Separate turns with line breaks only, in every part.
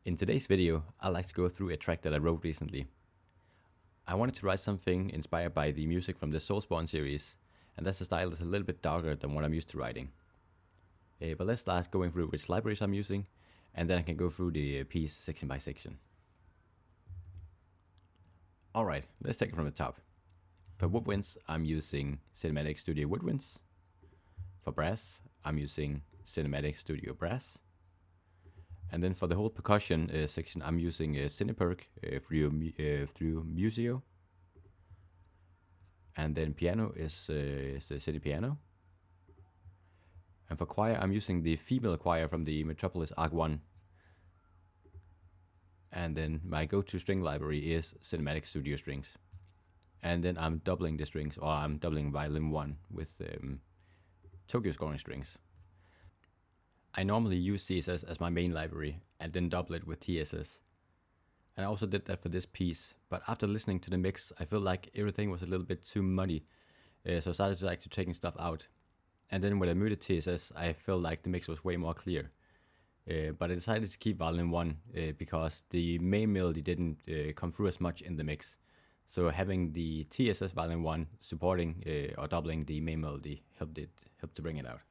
In today's video, I'd like to go through a track that I wrote recently. I wanted to write something inspired by the music from the Soulsborne series, and that's a style that's a little bit darker than what I'm used to writing. But let's start going through which libraries I'm using, and then I can go through the piece section by section. Alright, let's take it from the top. For woodwinds, I'm using Cinematic Studio Woodwinds. For brass, I'm using Cinematic Studio Brass. And then for the whole percussion section, I'm using Cineperk through Museo. And then piano is the Cine Piano. And for choir, I'm using the female choir from the Metropolis Arc 1. And then my go-to string library is Cinematic Studio Strings. And then I'm doubling the strings, or I'm doubling violin 1 with Tokyo scoring strings. I normally use CSS as my main library and then double it with TSS. And I also did that for this piece, but after listening to the mix, I felt like everything was a little bit too muddy. So I started to taking stuff out. And then when I muted TSS, I felt like the mix was way more clear. But I decided to keep violin 1 because the main melody didn't come through as much in the mix. So having the TSS violin 1 supporting or doubling the main melody helped to bring it out.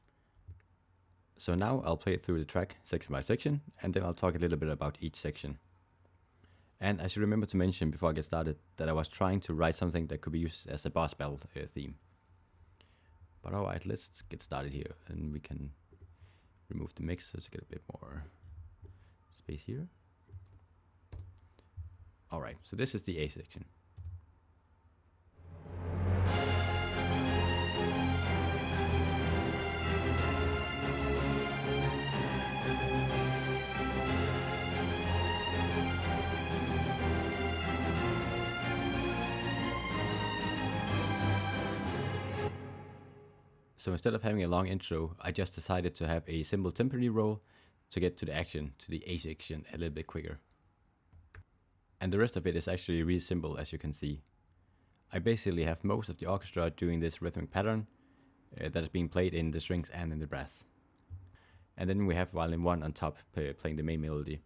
So now I'll play through the track section by section, and then I'll talk a little bit about each section. And I should remember to mention before I get started that I was trying to write something that could be used as a boss battle theme. But alright, let's get started here, and we can remove the mix so to get a bit more space here. Alright, so this is the A section. So instead of having a long intro, I just decided to have a simple timpani roll to get to the action, to the A section, a little bit quicker. And the rest of it is actually really simple, as you can see. I basically have most of the orchestra doing this rhythmic pattern that is being played in the strings and in the brass. And then we have violin 1 on top playing the main melody,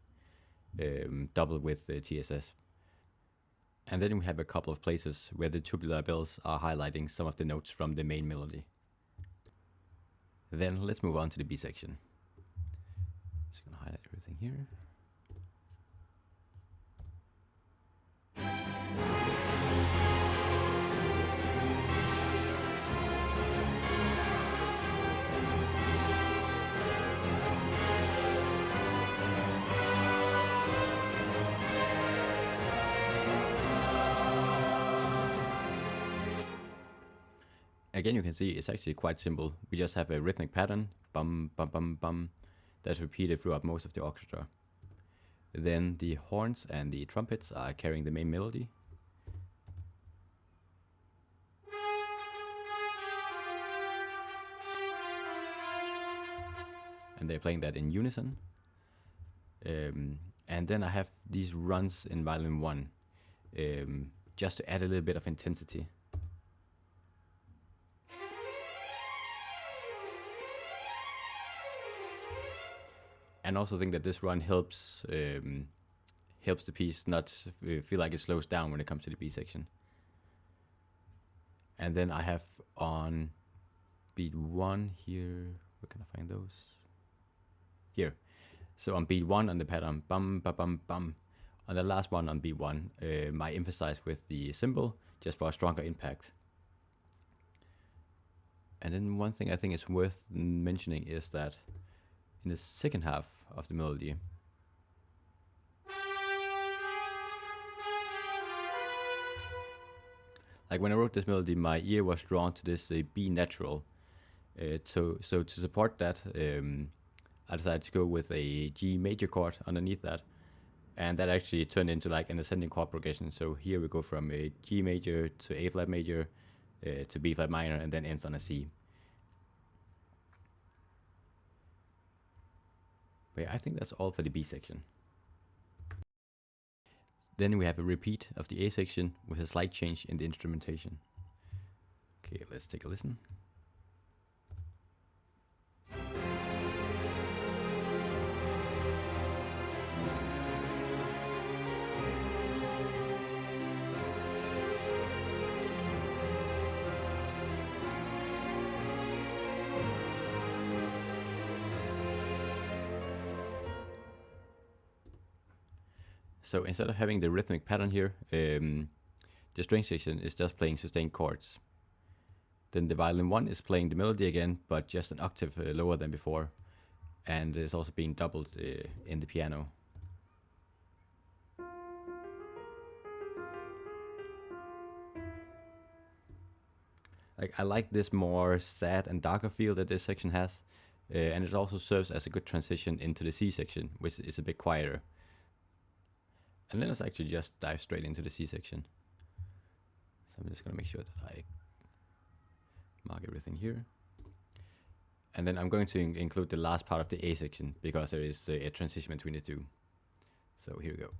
doubled with the TSS. And then we have a couple of places where the tubular bells are highlighting some of the notes from the main melody. Then let's move on to the B section. Just gonna highlight everything here. Again, you can see it's actually quite simple. We just have a rhythmic pattern, bum, bum, bum, bum, that's repeated throughout most of the orchestra. Then the horns and the trumpets are carrying the main melody. And they're playing that in unison. And then I have these runs in violin 1, just to add a little bit of intensity. And also think that this run helps the piece not feel like it slows down when it comes to the B section. And then I have on beat 1 here, where can I find those? Here. So on beat 1 on the pattern, bum, ba, bum, bum. On the last one on beat 1, I emphasize with the cymbal just for a stronger impact. And then one thing I think is worth mentioning is that in the second half of the melody, like when I wrote this melody, my ear was drawn to this B natural. So to support that, I decided to go with a G major chord underneath that, and that actually turned into like an ascending chord progression. So here we go from a G major to A flat major to B flat minor, and then ends on a C. But yeah, I think that's all for the B section. Then we have a repeat of the A section with a slight change in the instrumentation. Okay, let's take a listen. So instead of having the rhythmic pattern here, the string section is just playing sustained chords. Then the violin 1 is playing the melody again, but just an octave lower than before. And it's also being doubled in the piano. Like, I like this more sad and darker feel that this section has. And it also serves as a good transition into the C section, which is a bit quieter. And then let's actually just dive straight into the C section. So I'm just going to make sure that I mark everything here. And then I'm going to include the last part of the A section, because there is a transition between the two. So here we go.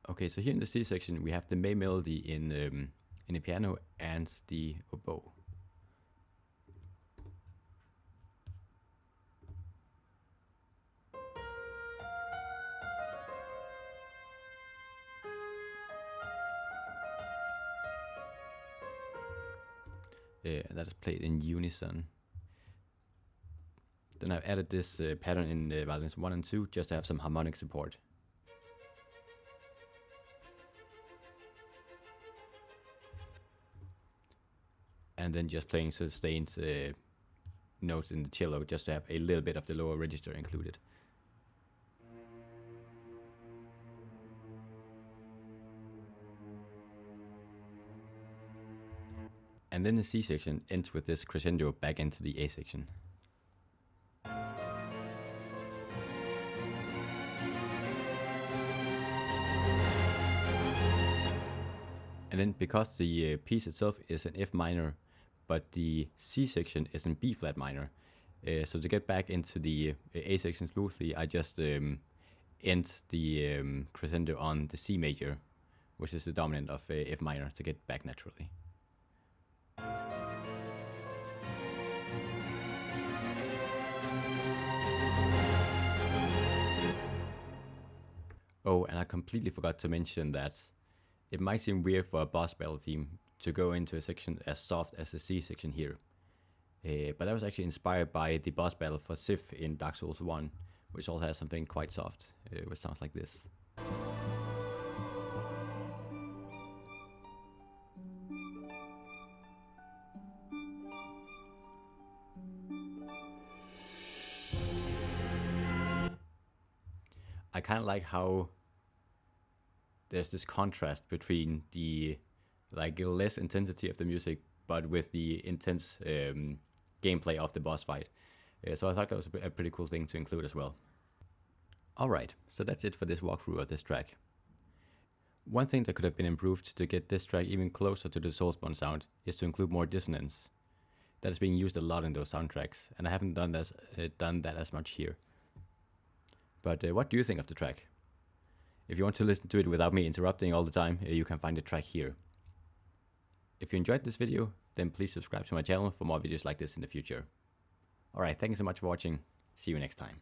Okay, so here in the C section we have the main melody in the piano and the oboe. And that is played in unison. Then I've added this pattern in violins 1 and 2 just to have some harmonic support. And then just playing sustained notes in the cello just to have a little bit of the lower register included. And then the C section ends with this crescendo back into the A section. And then because the piece itself is in F minor, but the C section is in B flat minor, so to get back into the A section smoothly, I just end the crescendo on the C major, which is the dominant of F minor, to get back naturally. Oh, and I completely forgot to mention that it might seem weird for a boss battle theme to go into a section as soft as the C section here. But that was actually inspired by the boss battle for Sif in Dark Souls 1, which also has something quite soft, which sounds like this. I kind of like how there's this contrast between the less intensity of the music, but with the intense gameplay of the boss fight. So I thought that was a pretty cool thing to include as well. Alright, so that's it for this walkthrough of this track. One thing that could have been improved to get this track even closer to the Soulsborne sound is to include more dissonance. That is being used a lot in those soundtracks, and I haven't done that as much here. But what do you think of the track? If you want to listen to it without me interrupting all the time, you can find the track here. If you enjoyed this video, then please subscribe to my channel for more videos like this in the future. Alright, thank you so much for watching. See you next time.